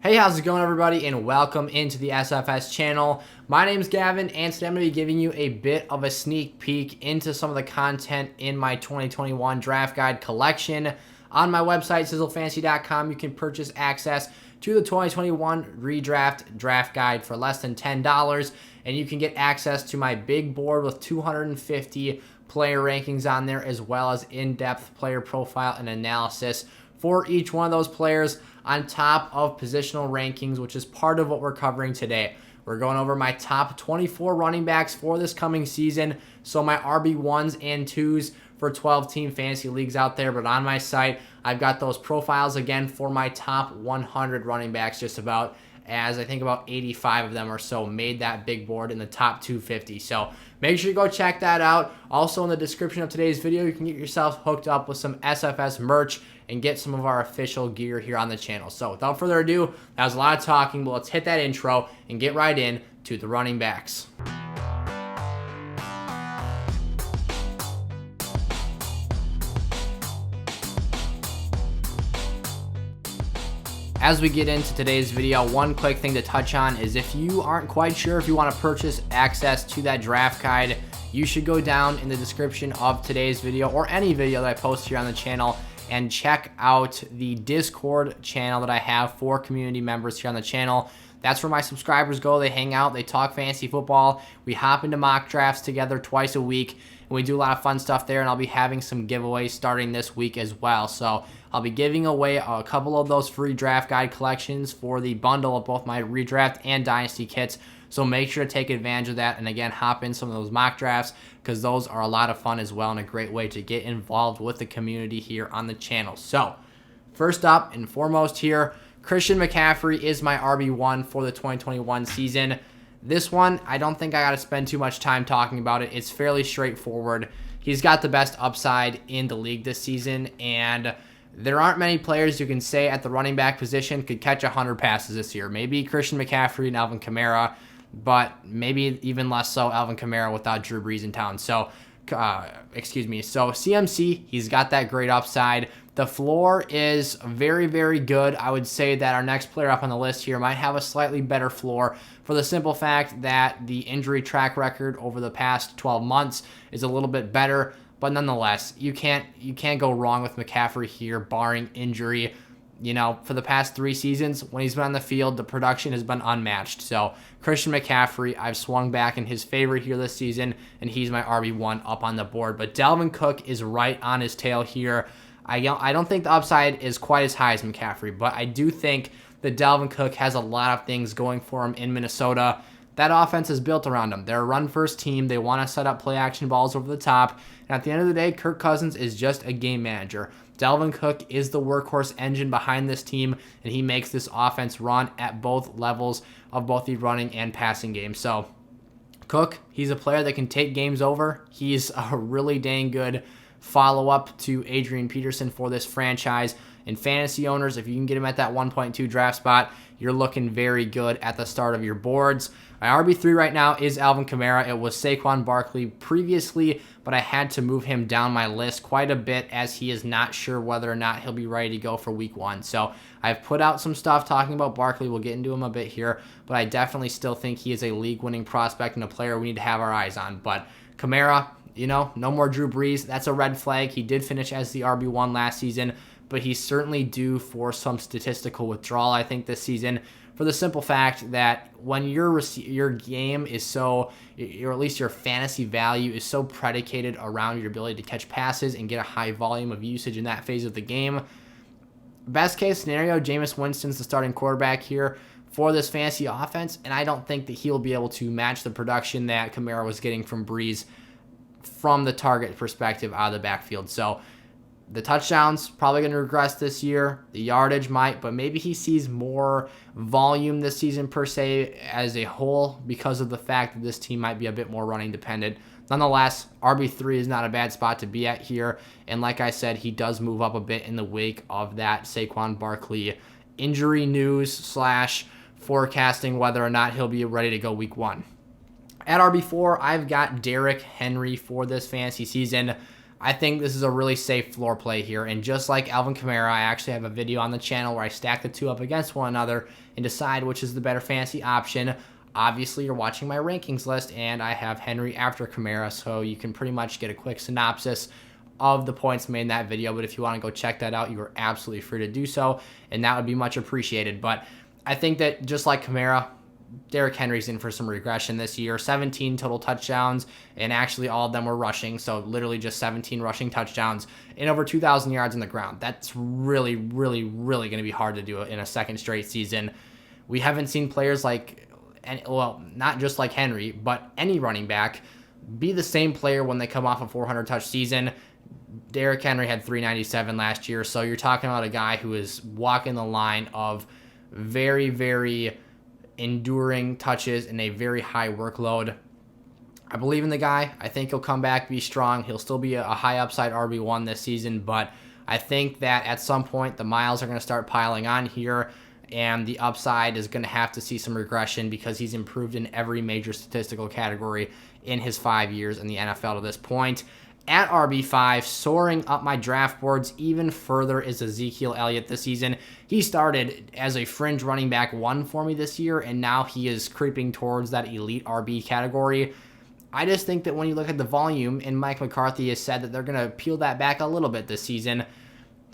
Hey, how's it going, everybody, and welcome into the SFS channel. My name is Gavin, and today I'm going to be giving you a bit of a sneak peek into some of the content in my 2021 draft guide collection. On my website, sizzlefantasy.com, you can purchase access to the 2021 redraft draft guide for less than $10, and you can get access to my big board with 250 player rankings on there, as well as in-depth player profile and analysis for each one of those players, on top of positional rankings, which is part of what we're covering today. We're going over my top 24 running backs for this coming season, so my RB1s and 2s for 12-team fantasy leagues out there. But on my site, I've got those profiles again for my top 100 running backs, just about, as I think about 85 of them or so made that big board in the top 250. So make sure you go check that out. Also, in the description of today's video, you can get yourself hooked up with some SFS merch and get some of our official gear here on the channel. So without further ado, that was a lot of talking, but let's hit that intro and get right in to the running backs. As we get into today's video, one quick thing to touch on is if you aren't quite sure if you want to purchase access to that draft guide, you should go down in the description of today's video or any video that I post here on the channel and check out the Discord channel that I have for community members here on the channel. That's where my subscribers go. They hang out, they talk fantasy football, we hop into mock drafts together twice a week, and we do a lot of fun stuff there, and I'll be having some giveaways starting this week as well. So I'll be giving away a couple of those free draft guide collections for the bundle of both my redraft and dynasty kits. So make sure to take advantage of that, and again, hop in some of those mock drafts, because those are a lot of fun as well and a great way to get involved with the community here on the channel. So first up and foremost here, Christian McCaffrey is my RB1 for the 2021 season. This one, I don't think I got to spend too much time talking about it. It's fairly straightforward. He's got the best upside in the league this season, and there aren't many players you can say at the running back position could catch 100 passes this year. Maybe Christian McCaffrey and Alvin Kamara, but maybe even less so Alvin Kamara without Drew Brees in town. So, So CMC, he's got that great upside. The floor is very, very good. I would say that our next player up on the list here might have a slightly better floor for the simple fact that the injury track record over the past 12 months is a little bit better. But nonetheless, you can't go wrong with McCaffrey here, barring injury. You know, for the past 3 seasons, when he's been on the field, the production has been unmatched. So Christian McCaffrey, I've swung back in his favor here this season, and he's my RB1 up on the board. But Dalvin Cook is right on his tail here. I don't think the upside is quite as high as McCaffrey, but I do think that Dalvin Cook has a lot of things going for him in Minnesota. That offense is built around him. They're a run-first team. They want to set up play-action balls over the top. And at the end of the day, Kirk Cousins is just a game manager. Dalvin Cook is the workhorse engine behind this team, and he makes this offense run at both levels of both the running and passing game. So Cook, he's a player that can take games over. He's a really dang good follow-up to Adrian Peterson for this franchise. And fantasy owners, if you can get him at that 1.2 draft spot, you're looking very good at the start of your boards. My RB3 right now is Alvin Kamara. It was Saquon Barkley previously, but I had to move him down my list quite a bit as he is not sure whether or not he'll be ready to go for week 1. So I've put out some stuff talking about Barkley. We'll get into him a bit here, but I definitely still think he is a league-winning prospect and a player we need to have our eyes on. But Kamara, you know, no more Drew Brees. That's a red flag. He did finish as the RB1 last season, but he's certainly due for some statistical withdrawal, I think, this season, for the simple fact that when your game is so, or at least your fantasy value is so predicated around your ability to catch passes and get a high volume of usage in that phase of the game, best case scenario, Jameis Winston's the starting quarterback here for this fantasy offense, and I don't think that he'll be able to match the production that Kamara was getting from Brees from the target perspective out of the backfield. So the touchdowns probably going to regress this year. The yardage might, but maybe he sees more volume this season per se as a whole because of the fact that this team might be a bit more running dependent. Nonetheless, RB3 is not a bad spot to be at here. And like I said, he does move up a bit in the wake of that Saquon Barkley injury news / forecasting whether or not he'll be ready to go week 1. At RB4, I've got Derrick Henry for this fantasy season. I think this is a really safe floor play here. And just like Alvin Kamara, I actually have a video on the channel where I stack the two up against one another and decide which is the better fantasy option. Obviously, you're watching my rankings list, and I have Henry after Kamara, so you can pretty much get a quick synopsis of the points made in that video. But if you want to go check that out, you are absolutely free to do so, and that would be much appreciated. But I think that just like Kamara, Derrick Henry's in for some regression this year. 17 total touchdowns, and actually all of them were rushing, so literally just 17 rushing touchdowns and over 2,000 yards on the ground. That's really, really, really going to be hard to do in a second straight season. We haven't seen players like, well, not just like Henry, but any running back be the same player when they come off a 400-touch season. Derrick Henry had 397 last year, so you're talking about a guy who is walking the line of very, very enduring touches and a very high workload. I believe in the guy. I think he'll come back, be strong. He'll still be a high upside RB1 this season, but I think that at some point the miles are going to start piling on here, and the upside is going to have to see some regression because he's improved in every major statistical category in his 5 years in the NFL to this point. At RB5, soaring up my draft boards even further is Ezekiel Elliott this season. He started as a fringe running back 1 for me this year, and now he is creeping towards that elite RB category. I just think that when you look at the volume, and Mike McCarthy has said that they're going to peel that back a little bit this season,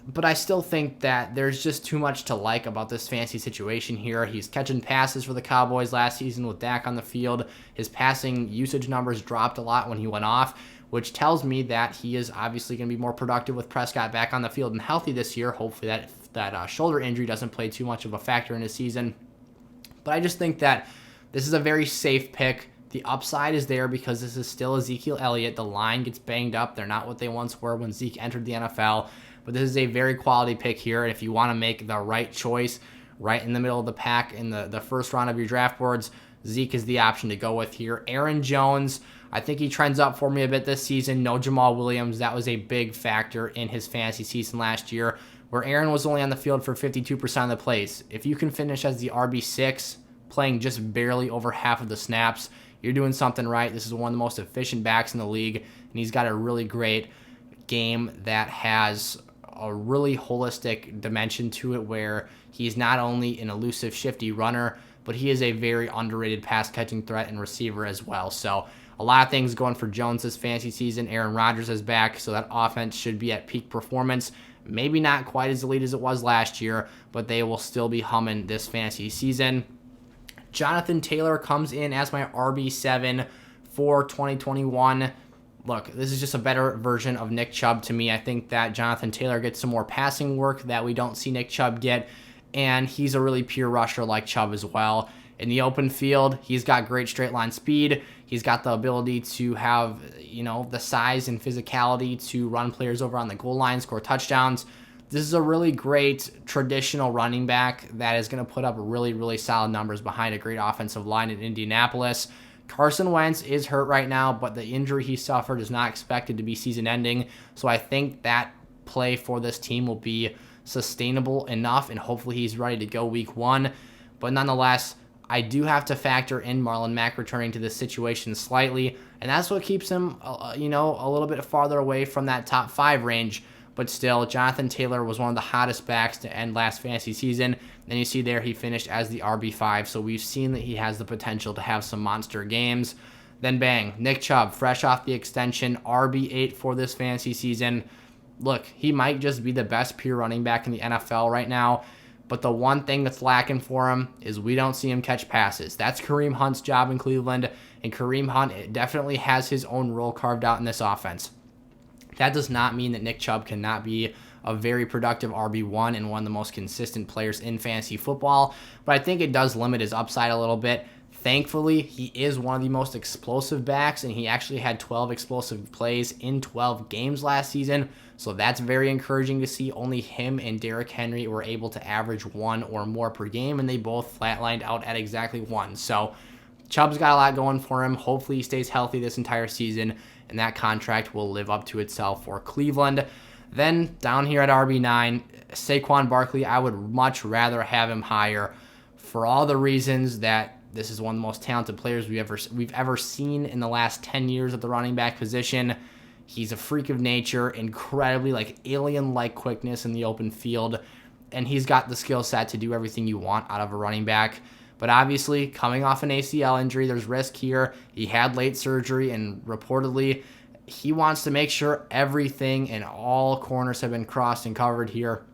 but I still think that there's just too much to like about this fantasy situation here. He's catching passes for the Cowboys last season with Dak on the field. His passing usage numbers dropped a lot when he went off, which tells me that he is obviously going to be more productive with Prescott back on the field and healthy this year. Hopefully that shoulder injury doesn't play too much of a factor in his season. But I just think that this is a very safe pick. The upside is there because this is still Ezekiel Elliott. The line gets banged up. They're not what they once were when Zeke entered the NFL. But this is a very quality pick here. And if you want to make the right choice right in the middle of the pack in the first round of your draft boards, Zeke is the option to go with here. Aaron Jones, I think he trends up for me a bit this season. No Jamal Williams. That was a big factor in his fantasy season last year, where Aaron was only on the field for 52% of the plays. If you can finish as the RB6, playing just barely over half of the snaps, you're doing something right. This is one of the most efficient backs in the league, and he's got a really great game that has a really holistic dimension to it, where he's not only an elusive, shifty runner, but he is a very underrated pass-catching threat and receiver as well. So a lot of things going for Jones this fantasy season. Aaron Rodgers is back, so that offense should be at peak performance. Maybe not quite as elite as it was last year, but they will still be humming this fantasy season. Jonathan Taylor comes in as my RB7 for 2021. Look, this is just a better version of Nick Chubb to me. I think that Jonathan Taylor gets some more passing work that we don't see Nick Chubb get, and he's a really pure rusher like Chubb as well. In the open field, he's got great straight line speed. He's got the ability to have, the size and physicality to run players over on the goal line, score touchdowns. This is a really great traditional running back that is going to put up really, really solid numbers behind a great offensive line in Indianapolis. Carson Wentz is hurt right now, but the injury he suffered is not expected to be season-ending. So I think that play for this team will be sustainable enough, and hopefully he's ready to go week 1. But nonetheless, I do have to factor in Marlon Mack returning to this situation slightly, and that's what keeps him, a little bit farther away from that top 5 range. But still, Jonathan Taylor was one of the hottest backs to end last fantasy season, and you see there he finished as the RB5, so we've seen that he has the potential to have some monster games. Then bang, Nick Chubb, fresh off the extension, RB8 for this fantasy season. Look, he might just be the best pure running back in the NFL right now, but the one thing that's lacking for him is we don't see him catch passes. That's Kareem Hunt's job in Cleveland, and Kareem Hunt definitely has his own role carved out in this offense. That does not mean that Nick Chubb cannot be a very productive RB1 and one of the most consistent players in fantasy football, but I think it does limit his upside a little bit. Thankfully, he is one of the most explosive backs, and he actually had 12 explosive plays in 12 games last season, so that's very encouraging to see. Only him and Derrick Henry were able to average 1 or more per game, and they both flatlined out at exactly 1. So Chubb's got a lot going for him. Hopefully he stays healthy this entire season, and that contract will live up to itself for Cleveland. Then down here at RB9, Saquon Barkley, I would much rather have him higher for all the reasons that this is one of the most talented players we've ever seen in the last 10 years at the running back position. He's a freak of nature, incredibly like alien-like quickness in the open field, and he's got the skill set to do everything you want out of a running back. But obviously, coming off an ACL injury, there's risk here. He had late surgery, and reportedly, he wants to make sure everything and all corners have been crossed and covered here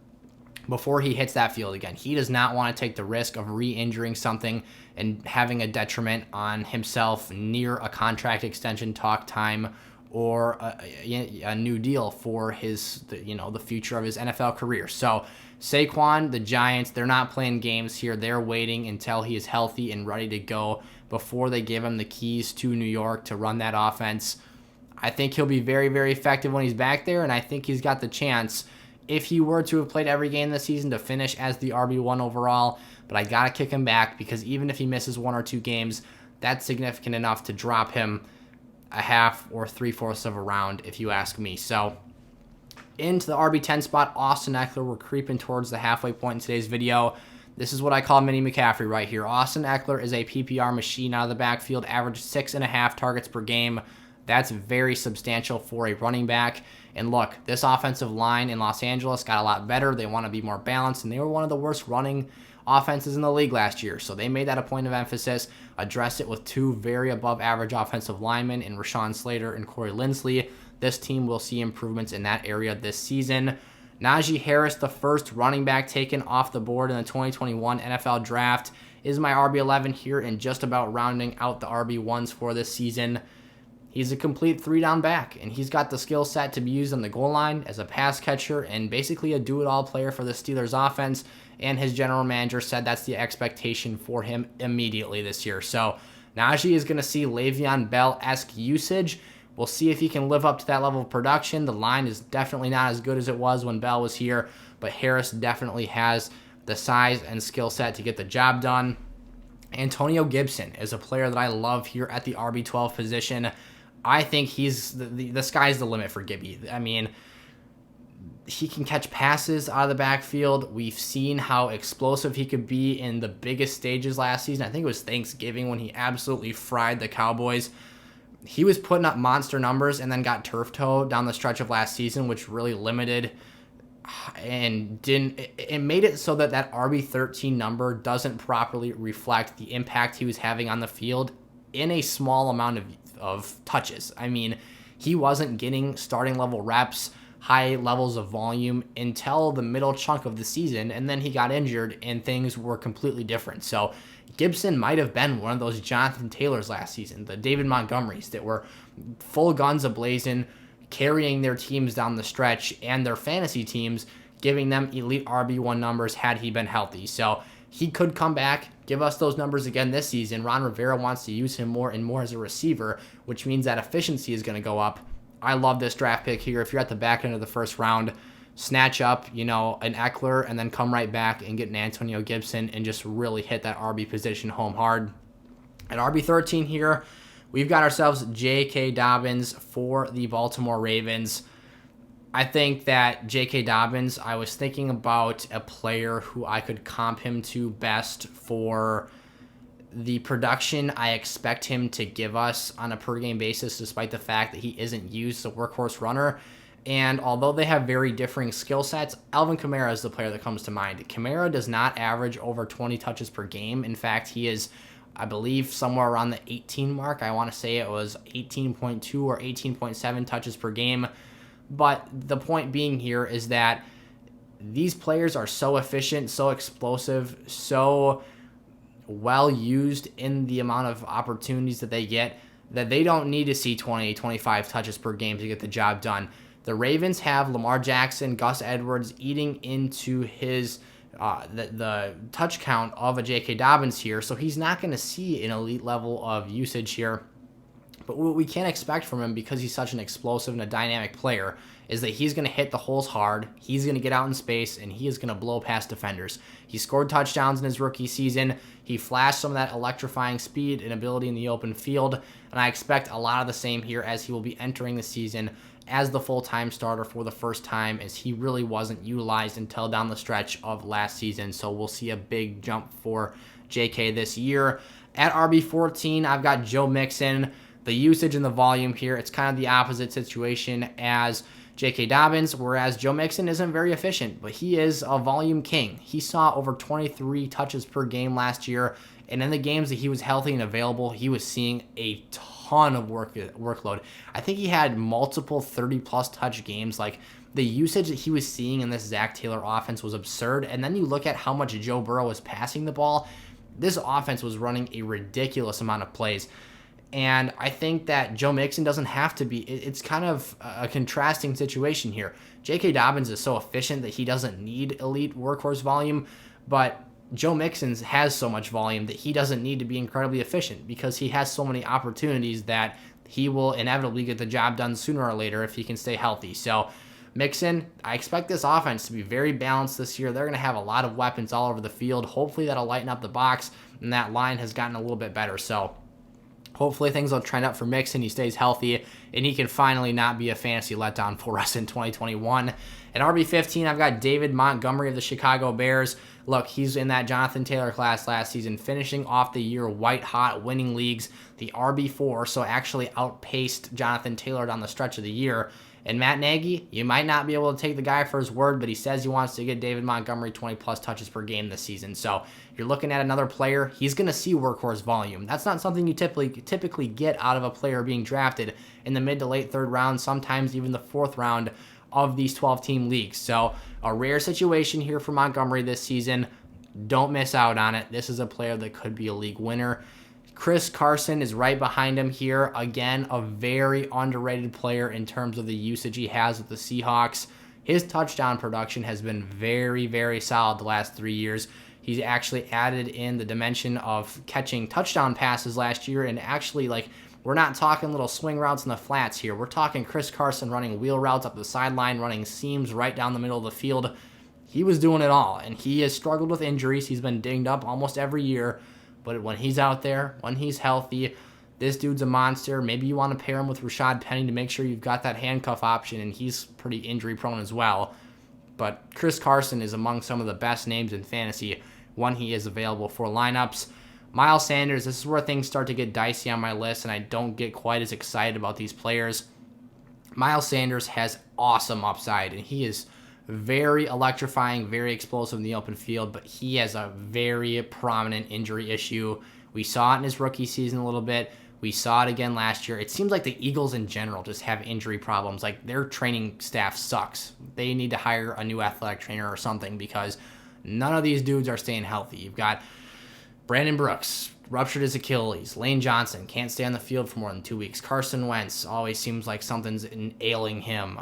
before he hits that field again. He does not want to take the risk of re-injuring something and having a detriment on himself near a contract extension talk time or a new deal for the future of his NFL career. So Saquon, the Giants, they're not playing games here. They're waiting until he is healthy and ready to go before they give him the keys to New York to run that offense. I think he'll be very, very effective when he's back there, and I think he's got the chance, if he were to have played every game this season, to finish as the RB1 overall. But I got to kick him back, because even if he misses 1 or 2 games, that's significant enough to drop him a half or 3/4 of a round, if you ask me. So into the RB10 spot, Austin Ekeler. We're creeping towards the halfway point in today's video. This is what I call mini McCaffrey right here. Austin Ekeler is a PPR machine out of the backfield, averaged 6.5 targets per game. That's very substantial for a running back. And look, this offensive line in Los Angeles got a lot better. They want to be more balanced, and they were one of the worst running offenses in the league last year. So they made that a point of emphasis, address it with 2 very above average offensive linemen in Rashawn Slater and Corey Linsley. This team will see improvements in that area this season. Najee Harris, the first running back taken off the board in the 2021 NFL Draft, is my RB11 here, and just about rounding out the RB1s for this season. He's a complete 3-down back, and he's got the skill set to be used on the goal line as a pass catcher and basically a do-it-all player for the Steelers offense, and his general manager said that's the expectation for him immediately this year. So Najee is going to see Le'Veon Bell-esque usage. We'll see if he can live up to that level of production. The line is definitely not as good as it was when Bell was here, but Harris definitely has the size and skill set to get the job done. Antonio Gibson is a player that I love here at the RB12 position. I think he's the sky's the limit for Gibby. I mean, he can catch passes out of the backfield. We've seen how explosive he could be in the biggest stages last season. I think it was Thanksgiving when he absolutely fried the Cowboys. He was putting up monster numbers and then got turf toe down the stretch of last season, which really limited and it made it so that RB13 number doesn't properly reflect the impact he was having on the field in a small amount of touches. I mean, he wasn't getting starting level reps, high levels of volume until the middle chunk of the season, and then he got injured and things were completely different. So Gibson might have been one of those Jonathan Taylors last season, the David Montgomerys that were full guns a-blazing, carrying their teams down the stretch and their fantasy teams, giving them elite RB1 numbers had he been healthy. So he could come back, give us those numbers again this season. Ron Rivera wants to use him more and more as a receiver, which means that efficiency is going to go up. I love this draft pick here. If you're at the back end of the first round, snatch up, an Ekeler and then come right back and get an Antonio Gibson and just really hit that RB position home hard. At RB13 here, we've got ourselves J.K. Dobbins for the Baltimore Ravens. I think that J.K. Dobbins, I was thinking about a player who I could comp him to best for the production I expect him to give us on a per-game basis, despite the fact that he isn't used as a workhorse runner. And although they have very differing skill sets, Alvin Kamara is the player that comes to mind. Kamara does not average over 20 touches per game. In fact, he is, I believe, somewhere around the 18 mark. I want to say it was 18.2 or 18.7 touches per game. But the point being here is that these players are so efficient, so explosive, so well used in the amount of opportunities that they get that they don't need to see 20, 25 touches per game to get the job done. The Ravens have Lamar Jackson, Gus Edwards eating into his the touch count of a J.K. Dobbins here, so he's not going to see an elite level of usage here. But what we can expect from him, because he's such an explosive and a dynamic player, is that he's going to hit the holes hard, he's going to get out in space, and he is going to blow past defenders. He scored touchdowns in his rookie season. He flashed some of that electrifying speed and ability in the open field, and I expect a lot of the same here as he will be entering the season as the full-time starter for the first time, as he really wasn't utilized until down the stretch of last season. So we'll see a big jump for JK this year. At RB14, I've got Joe Mixon, the usage and the volume here, it's kind of the opposite situation as J.K. Dobbins, whereas Joe Mixon isn't very efficient, but he is a volume king. He saw over 23 touches per game last year, and in the games that he was healthy and available, he was seeing a ton of workload. I think he had multiple 30-plus touch games. Like, the usage that he was seeing in this Zach Taylor offense was absurd, and then you look at how much Joe Burrow was passing the ball. This offense was running a ridiculous amount of plays. And I think that Joe Mixon doesn't have to be. It's kind of a contrasting situation here. J.K. Dobbins is so efficient that he doesn't need elite workhorse volume, but Joe Mixon has so much volume that he doesn't need to be incredibly efficient because he has so many opportunities that he will inevitably get the job done sooner or later if he can stay healthy. So Mixon, I expect this offense to be very balanced this year. They're going to have a lot of weapons all over the field. Hopefully that'll lighten up the box, and that line has gotten a little bit better. So hopefully things will trend up for Mixon. He stays healthy, and he can finally not be a fantasy letdown for us in 2021. At RB15, I've got David Montgomery of the Chicago Bears. Look, he's in that Jonathan Taylor class last season, finishing off the year white hot, winning leagues, the RB4, so actually outpaced Jonathan Taylor down the stretch of the year. And Matt Nagy, you might not be able to take the guy for his word, but he says he wants to get David Montgomery 20-plus touches per game this season. So you're looking at another player. He's going to see workhorse volume. That's not something you typically get out of a player being drafted in the mid to late third round, sometimes even the fourth round of these 12-team leagues. So a rare situation here for Montgomery this season. Don't miss out on it. This is a player that could be a league winner. Chris Carson is right behind him here. Again, a very underrated player in terms of the usage he has with the Seahawks. His touchdown production has been very, very solid the last 3 years. He's actually added in the dimension of catching touchdown passes last year, and actually, like, we're not talking little swing routes in the flats here. We're talking Chris Carson running wheel routes up the sideline, running seams right down the middle of the field. He was doing it all, and he has struggled with injuries. He's been dinged up almost every year. But when he's out there, when he's healthy, this dude's a monster. Maybe you want to pair him with Rashad Penny to make sure you've got that handcuff option, and he's pretty injury prone as well. But Chris Carson is among some of the best names in fantasy when he is available for lineups. Myles Sanders, this is where things start to get dicey on my list, and I don't get quite as excited about these players. Myles Sanders has awesome upside, and he is very electrifying, very explosive in the open field, but he has a very prominent injury issue. We saw it in his rookie season a little bit. We saw it again last year. It seems like the Eagles in general just have injury problems. Like, their training staff sucks. They need to hire a new athletic trainer or something because none of these dudes are staying healthy. You've got Brandon Brooks, ruptured his Achilles. Lane Johnson can't stay on the field for more than 2 weeks. Carson Wentz always seems like something's ailing him.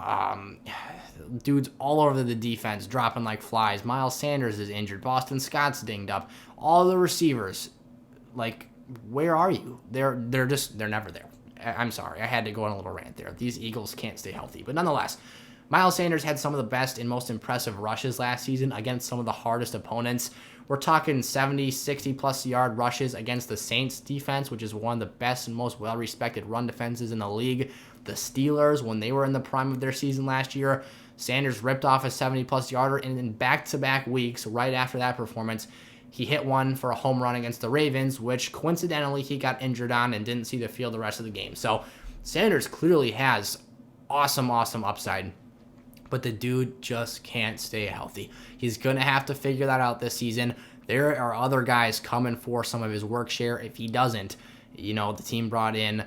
Dudes all over the defense dropping like flies. Myles Sanders is injured. Boston Scott's dinged up. All the receivers, like, where are you? They're never there. I'm sorry, I had to go on a little rant there. These Eagles can't stay healthy, but nonetheless, Myles Sanders had some of the best and most impressive rushes last season against some of the hardest opponents. We're talking 70, 60-plus yard rushes against the Saints defense, which is one of the best and most well-respected run defenses in the league. The Steelers, when they were in the prime of their season last year, Sanders ripped off a 70-plus yarder, and in back-to-back weeks, right after that performance, he hit one for a home run against the Ravens, which coincidentally he got injured on and didn't see the field the rest of the game. So Sanders clearly has awesome upside, but the dude just can't stay healthy. He's going to have to figure that out this season. There are other guys coming for some of his work share. If he doesn't, the team brought in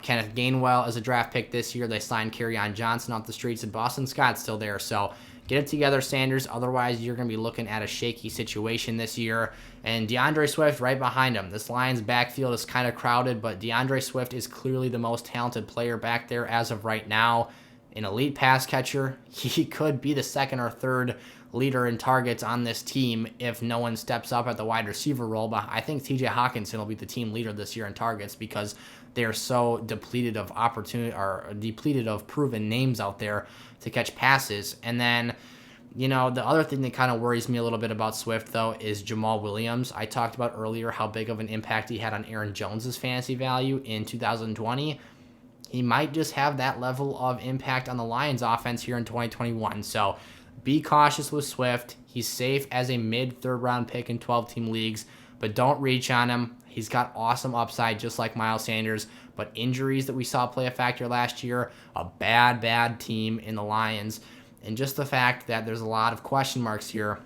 Kenneth Gainwell as a draft pick this year. They signed Kerryon Johnson off the streets, and Boston Scott's still there. So get it together, Sanders. Otherwise, you're going to be looking at a shaky situation this year. And DeAndre Swift right behind him. This Lions backfield is kind of crowded, but DeAndre Swift is clearly the most talented player back there as of right now. An elite pass catcher. He could be the second or third leader in targets on this team if no one steps up at the wide receiver role. But I think TJ Hawkinson will be the team leader this year in targets because they're so depleted of opportunity or depleted of proven names out there to catch passes. And then, the other thing that kind of worries me a little bit about Swift, though, is Jamal Williams. I talked about earlier how big of an impact he had on Aaron Jones's fantasy value in 2020. He might just have that level of impact on the Lions offense here in 2021. So be cautious with Swift. He's safe as a mid-third round pick in 12-team leagues, but don't reach on him. He's got awesome upside just like Myles Sanders, but injuries that we saw play a factor last year, a bad team in the Lions, and just the fact that there's a lot of question marks here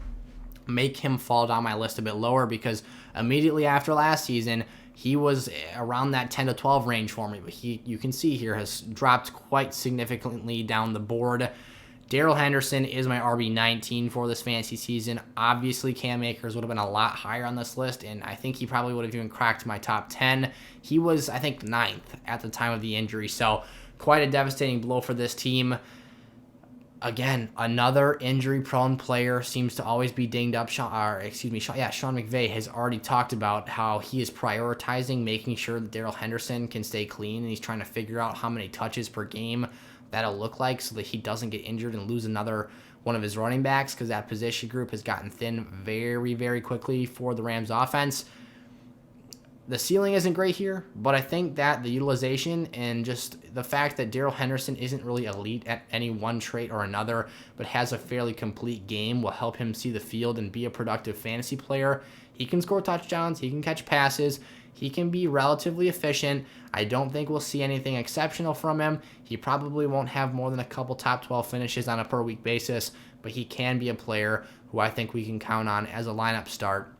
make him fall down my list a bit lower, because immediately after last season, he was around that 10 to 12 range for me, but you can see here, has dropped quite significantly down the board. Darrell Henderson is my RB19 for this fantasy season. Obviously, Cam Akers would have been a lot higher on this list, and I think he probably would have even cracked my top 10. He was, I think, 9th at the time of the injury, so quite a devastating blow for this team. Again, another injury-prone player seems to always be dinged up. Sean McVay has already talked about how he is prioritizing making sure that Darrell Henderson can stay clean, and he's trying to figure out how many touches per game that'll look like so that he doesn't get injured and lose another one of his running backs, because that position group has gotten thin very, very quickly for the Rams offense. The ceiling isn't great here, but I think that the utilization and just the fact that Darrell Henderson isn't really elite at any one trait or another, but has a fairly complete game, will help him see the field and be a productive fantasy player. He can score touchdowns, he can catch passes, he can be relatively efficient. I don't think we'll see anything exceptional from him. He probably won't have more than a couple top 12 finishes on a per week basis, but he can be a player who I think we can count on as a lineup start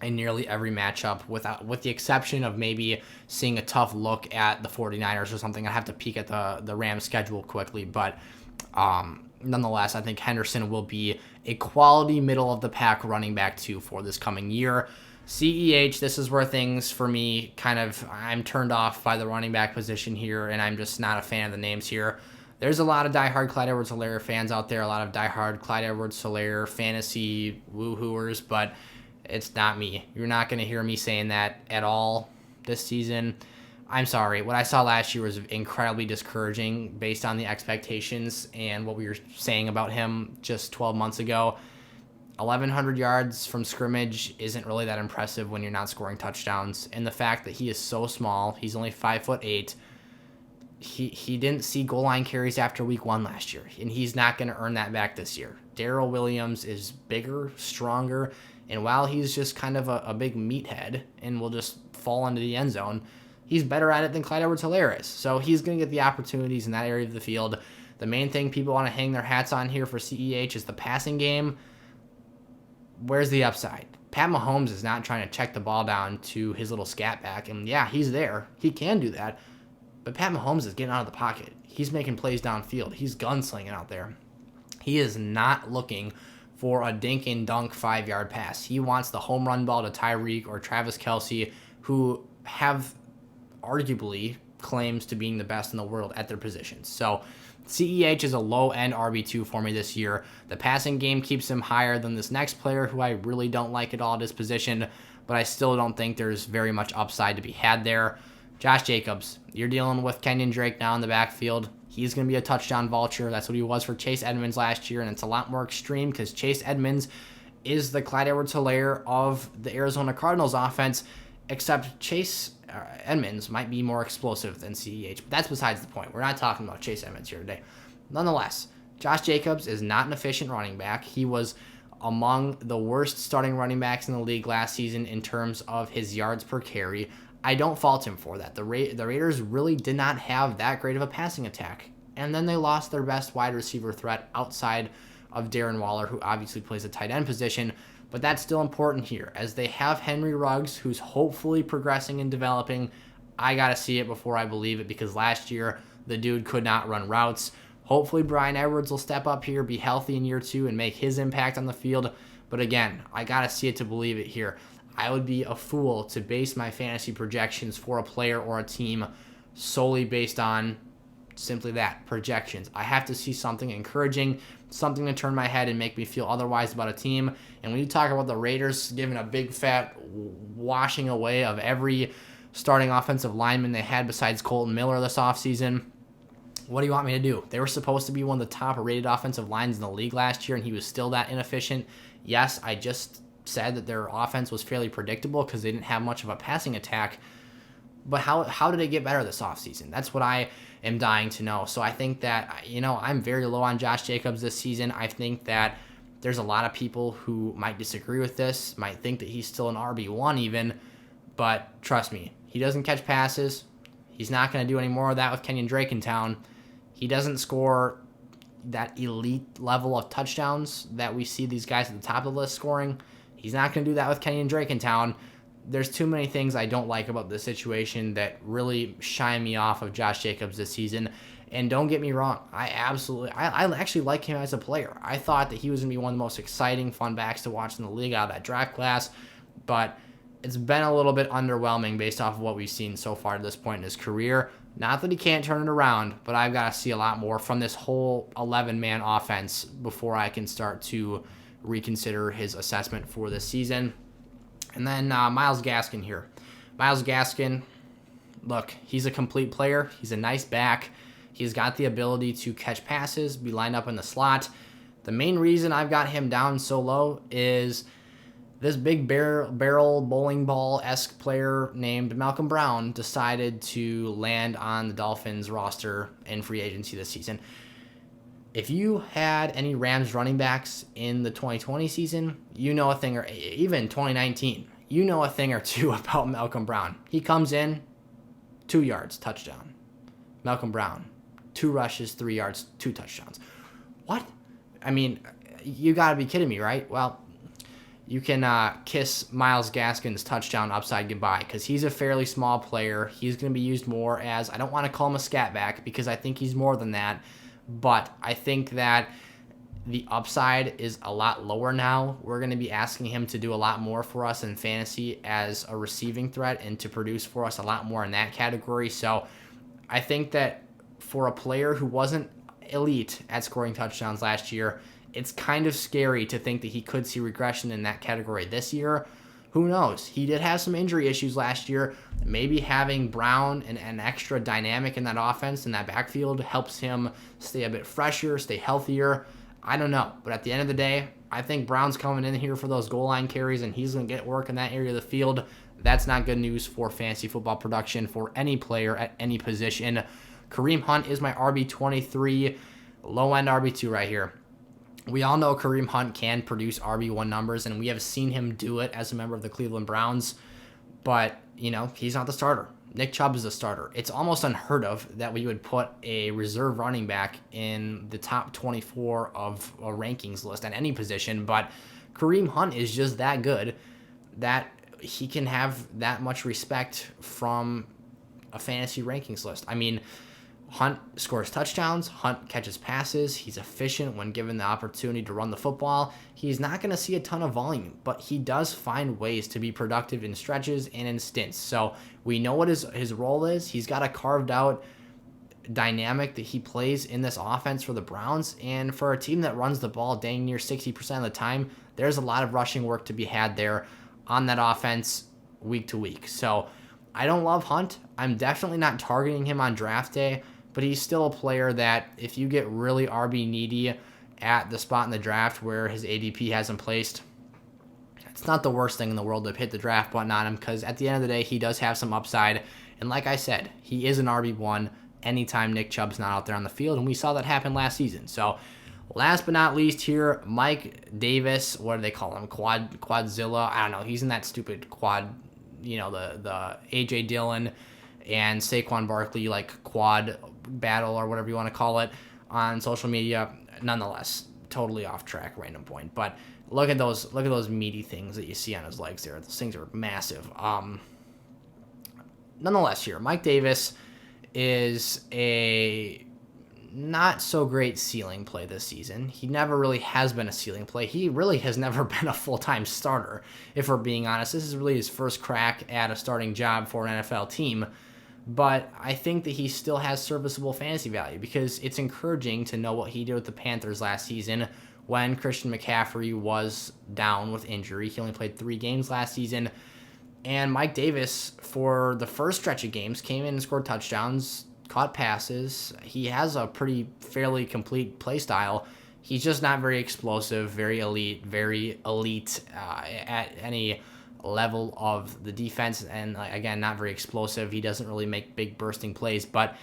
in nearly every matchup, with the exception of maybe seeing a tough look at the 49ers or something. I have to peek at the Rams schedule quickly, but nonetheless, I think Henderson will be a quality middle of the pack running back too for this coming year. CEH, this is where things for me I'm turned off by the running back position here, and I'm just not a fan of the names here. There's a lot of diehard Clyde Edwards-Helaire fans out there, a lot of diehard Clyde Edwards-Helaire fantasy woohooers, but it's not me. You're not going to hear me saying that at all this season. I'm sorry. What I saw last year was incredibly discouraging based on the expectations and what we were saying about him just 12 months ago. 1,100 yards from scrimmage isn't really that impressive when you're not scoring touchdowns. And the fact that he is so small, he's only 5'8", he didn't see goal line carries after week 1 last year, and he's not going to earn that back this year. Darrell Williams is bigger, stronger, and while he's just kind of a big meathead and will just fall into the end zone, he's better at it than Clyde Edwards-Helaire is. So he's going to get the opportunities in that area of the field. The main thing people want to hang their hats on here for CEH is the passing game. Where's the upside? Pat Mahomes is not trying to check the ball down to his little scat back. And yeah, he's there. He can do that. But Pat Mahomes is getting out of the pocket. He's making plays downfield. He's gunslinging out there. He is not looking for a dink and dunk 5-yard pass. He wants the home run ball to Tyreek or Travis Kelce, who have arguably claims to being the best in the world at their positions. So CEH is a low-end RB2 for me this year. The passing game keeps him higher than this next player, who I really don't like at all at his position, but I still don't think there's very much upside to be had there. Josh Jacobs, you're dealing with Kenyon Drake now in the backfield. He's going to be a touchdown vulture. That's what he was for Chase Edmonds last year, and it's a lot more extreme because Chase Edmonds is the Clyde Edwards-Helaire of the Arizona Cardinals offense, except Chase Edmonds might be more explosive than CEH, but that's besides the point. We're not talking about Chase Edmonds here today. Nonetheless, Josh Jacobs is not an efficient running back. He was among the worst starting running backs in the league last season in terms of his yards per carry. I don't fault him for that. The Raiders really did not have that great of a passing attack, and then they lost their best wide receiver threat outside of Darren Waller, who obviously plays a tight end position. But that's still important here, as they have Henry Ruggs, who's hopefully progressing and developing. I got to see it before I believe it, because last year the dude could not run routes. Hopefully Bryan Edwards will step up here, be healthy in year 2, and make his impact on the field. But again, I got to see it to believe it here. I would be a fool to base my fantasy projections for a player or a team solely based on simply that, projections. I have to see something encouraging, something to turn my head and make me feel otherwise about a team. And when you talk about the Raiders giving a big fat washing away of every starting offensive lineman they had besides Colton Miller this offseason, what do you want me to do? They were supposed to be one of the top rated offensive lines in the league last year, and he was still that inefficient. Yes, I just said that their offense was fairly predictable because they didn't have much of a passing attack. But how did it get better this offseason? That's what I am dying to know. So I think that, I'm very low on Josh Jacobs this season. I think that there's a lot of people who might disagree with this, might think that he's still an RB1 even. But trust me, he doesn't catch passes. He's not going to do any more of that with Kenyon Drake in town. He doesn't score that elite level of touchdowns that we see these guys at the top of the list scoring. He's not going to do that with Kenyon Drake in town. There's too many things I don't like about this situation that really shine me off of Josh Jacobs this season. And don't get me wrong, I actually like him as a player. I thought that he was going to be one of the most exciting, fun backs to watch in the league out of that draft class, but it's been a little bit underwhelming based off of what we've seen so far at this point in his career. Not that he can't turn it around, but I've got to see a lot more from this whole 11-man offense before I can start to reconsider his assessment for this season. And then Myles Gaskin here. Myles Gaskin, look, he's a complete player. He's a nice back. He's got the ability to catch passes, be lined up in the slot. The main reason I've got him down so low is this big barrel bowling ball-esque player named Malcolm Brown decided to land on the Dolphins roster in free agency this season. If you had any Rams running backs in the 2020 season, you know a thing, or even 2019, you know a thing or two about Malcolm Brown. He comes in, 2 yards, touchdown. Malcolm Brown, 2 rushes, 3 yards, 2 touchdowns. What? I mean, you got to be kidding me, right? Well, you can kiss Myles Gaskin's touchdown upside goodbye because he's a fairly small player. He's going to be used more as, I don't want to call him a scat back because I think he's more than that, but I think that the upside is a lot lower now. We're going to be asking him to do a lot more for us in fantasy as a receiving threat and to produce for us a lot more in that category. So I think that for a player who wasn't elite at scoring touchdowns last year, it's kind of scary to think that he could see regression in that category this year. Who knows? He did have some injury issues last year. Maybe having Brown and an extra dynamic in that offense, in that backfield, helps him stay a bit fresher, stay healthier. I don't know. But at the end of the day, I think Brown's coming in here for those goal line carries, and he's going to get work in that area of the field. That's not good news for fantasy football production for any player at any position. Kareem Hunt is my RB23, low-end RB2 right here. We all know Kareem Hunt can produce RB1 numbers, and we have seen him do it as a member of the Cleveland Browns. But, you know, he's not the starter. Nick Chubb is the starter. It's almost unheard of that we would put a reserve running back in the top 24 of a rankings list at any position. But Kareem Hunt is just that good that he can have that much respect from a fantasy rankings list. I mean, Hunt scores touchdowns. Hunt catches passes. He's efficient when given the opportunity to run the football. He's not going to see a ton of volume, but he does find ways to be productive in stretches and in stints. So we know what his role is. He's got a carved out dynamic that he plays in this offense for the Browns. And for a team that runs the ball dang near 60% of the time, there's a lot of rushing work to be had there on that offense week to week. So I don't love Hunt. I'm definitely not targeting him on draft day. But he's still a player that if you get really RB needy at the spot in the draft where his ADP hasn't placed, it's not the worst thing in the world to hit the draft button on him because at the end of the day, he does have some upside. And like I said, he is an RB1 anytime Nick Chubb's not out there on the field, and we saw that happen last season. So last but not least here, Mike Davis, what do they call him? Quadzilla? I don't know. He's in that stupid quad, you know, the A.J. Dillon and Saquon Barkley like quad battle or whatever you want to call it on social media. Nonetheless, totally off track, random point. But look at those meaty things that you see on his legs there. Those things are massive. Nonetheless, here Mike Davis is a not so great ceiling play this season. He never really has been a ceiling play. He really has never been a full-time starter, if we're being honest. This is really his first crack at a starting job for an NFL team. But I think that he still has serviceable fantasy value because it's encouraging to know what he did with the Panthers last season when Christian McCaffrey was down with injury. He only played 3 games last season. And Mike Davis, for the first stretch of games, came in and scored touchdowns, caught passes. He has a fairly complete play style. He's just not very explosive, very elite at any level of the defense, and again, not very explosive. He doesn't really make big bursting plays, but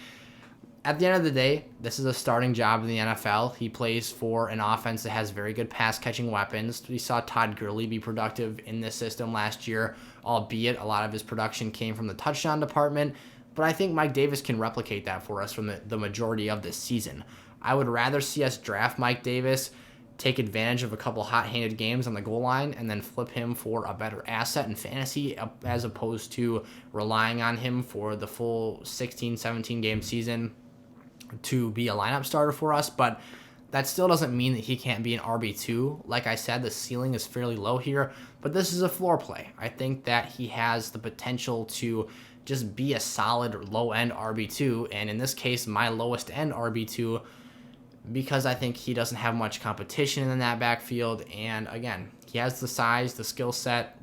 at the end of the day, this is a starting job in the NFL. He plays for an offense that has very good pass catching weapons. We saw Todd Gurley be productive in this system last year, albeit a lot of his production came from the touchdown department. but I think Mike Davis can replicate that for us from the majority of this season. I would rather see us draft Mike Davis, take advantage of a couple hot-handed games on the goal line, and then flip him for a better asset in fantasy, as opposed to relying on him for the full 16, 17 game season to be a lineup starter for us. But that still doesn't mean that he can't be an RB2. Like I said, the ceiling is fairly low here, but this is a floor play. I think that he has the potential to just be a solid low-end RB2, and in this case, my lowest-end RB2, because I think he doesn't have much competition in that backfield, and again, he has the size, the skill set,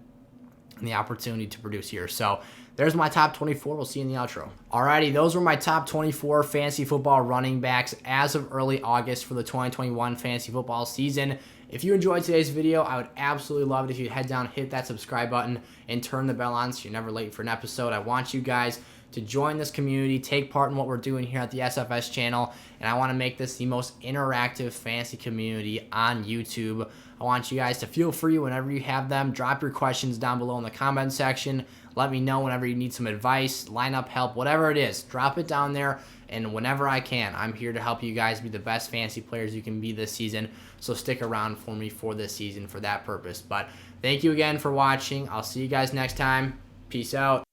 and the opportunity to produce here. So there's my top 24. We'll see you in the outro. Alrighty, those were my top 24 fantasy football running backs as of early August for the 2021 fantasy football season. If you enjoyed today's video, I would absolutely love it if you head down, hit that subscribe button, and turn the bell on so you're never late for an episode. I want you guys to join this community, take part in what we're doing here at the SFS channel, and I want to make this the most interactive fantasy community on YouTube. I want you guys to feel free whenever you have them. Drop your questions down below in the comment section. Let me know whenever you need some advice, lineup help, whatever it is. Drop it down there, and whenever I can, I'm here to help you guys be the best fantasy players you can be this season. So stick around for me for this season for that purpose. But thank you again for watching. I'll see you guys next time. Peace out.